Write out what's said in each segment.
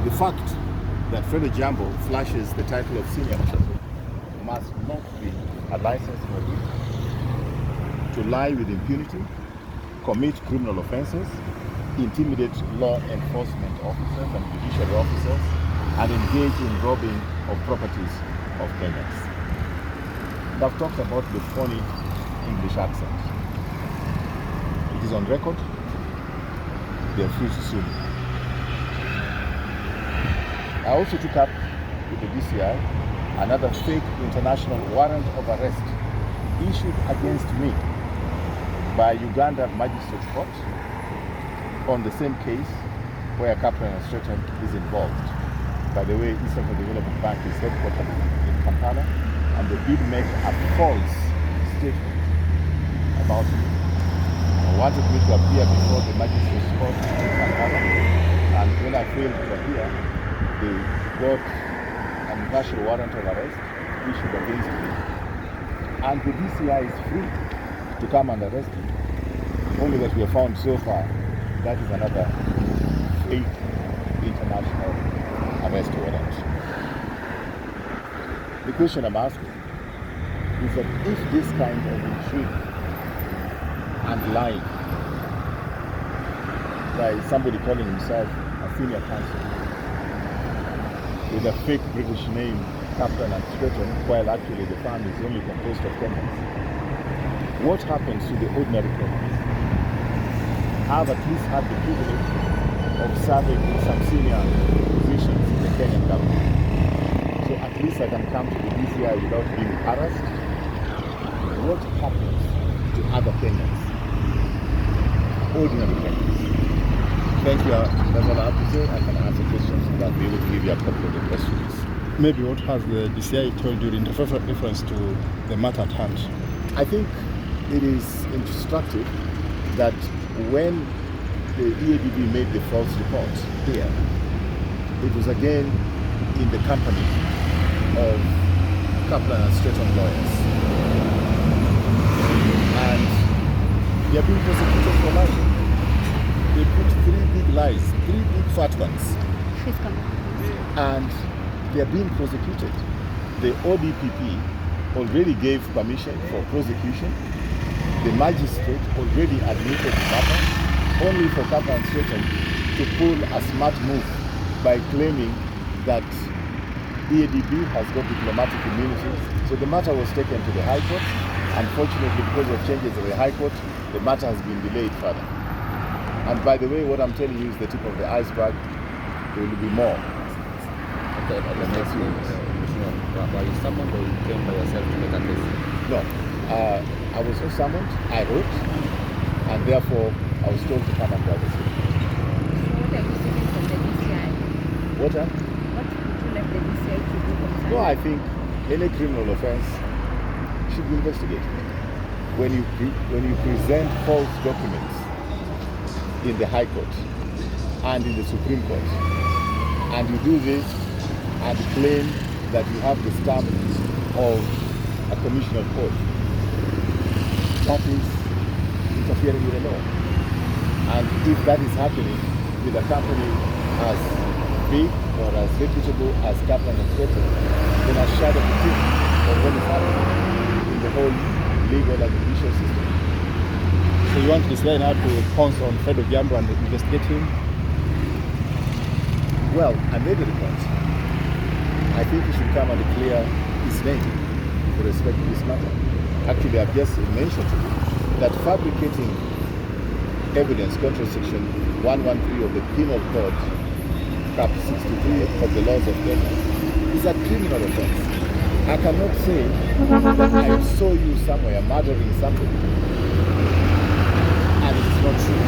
The fact that Fred Ojiambo flashes the title of senior officer must not be a license for him to lie with impunity, commit criminal offenses, intimidate law enforcement officers and judiciary officers, and engage in robbing of properties of Kenyans. And I've talked about the phony English accent. It is on record. They are free to sue me. I also took up with the DCI another fake international warrant of arrest issued against me by Uganda Magistrate Court on the same case where Kaplan and Stratton is involved. By the way, East African Development Bank is headquartered in Kampala, and they did make a false statement about me. They wanted me to appear before the Magistrate Court in Kampala, and when I failed to appear, they got a universal warrant of arrest issued against me. And the DCI is free to come and arrest me. Only that we have found so far, that is another fake international arrest warrant. The question I'm asking is that if this kind of intrigue and lying by somebody calling himself a senior counsel with a fake British name, Kaplan and Stratton, while actually the firm is only composed of Kenyans, what happens to the ordinary Kenyans? I've at least had the privilege of serving in some senior positions in the Kenyan government. So at least I can come to the DCI without being harassed. What happens to other Kenyans? Ordinary Kenyans. Thank you. That's all I have to say. I can answer questions and I'll be able to give you a copy of the press release. Maybe what has the DCI told you in reference to the matter at hand? I think it is instructive that when the EADB made the false report here, it was again in the company of Kaplan and Stratton lawyers. And they are being prosecuted for lying. They put 3 big lies, 3 big fat ones. And they are being prosecuted. The ODPP already gave permission for prosecution. The magistrate already admitted the matter, only for Kaplan and Stratton to pull a smart move by claiming that EADB has got diplomatic immunity. So the matter was taken to the High Court. Unfortunately, because of changes in the High Court, the matter has been delayed further. And by the way, what I'm telling you is the tip of the iceberg. There will be more. Okay, but the next one is, were you summoned or you came by yourself to make a case? No. I was not summoned, I wrote, and therefore I was told to come and grab the city. What are you seeking from the DCI? What? What would you like the DCI to do concerning? No, I think any criminal offense should be investigated. When you present false documents in the High Court and in the Supreme Court, and you do this and claim that you have the stamp of a commissioner of court, that is interfering with the law. And if that is happening with a company as big or as reputable as Kaplan and Stratton, then a shadow of the of what is happening in the whole legal and judicial system. So you want this guy now to pounce on Fred Ojiambo and investigate him? Well, I made a report. I think he should come and clear his name with respect to this matter. Actually, I've just mentioned to you that fabricating evidence contra section 113 of the Penal Code, Cap 63 of the laws of Kenya, is a criminal offense. I cannot say that I saw you somewhere murdering somebody and it is not true.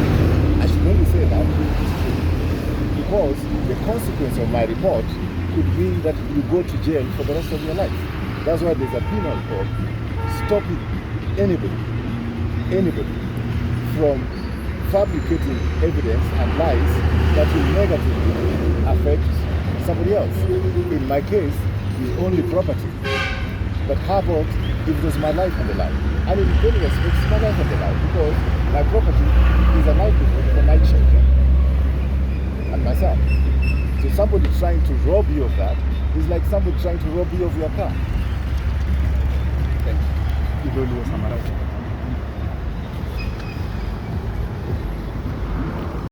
I should only say that because the consequence of my report could mean that you go to jail for the rest of your life. That's why there's a penal code stopping anybody from fabricating evidence and lies that will negatively affect somebody else. In my case, it's only property. But how about if it was my life on the line? And in many respects, it's my life on the line because my property is a livelihood for my children and myself. So So somebody trying to rob you of that is like somebody trying to rob you of your car. Thank you. Idoli was summarizing.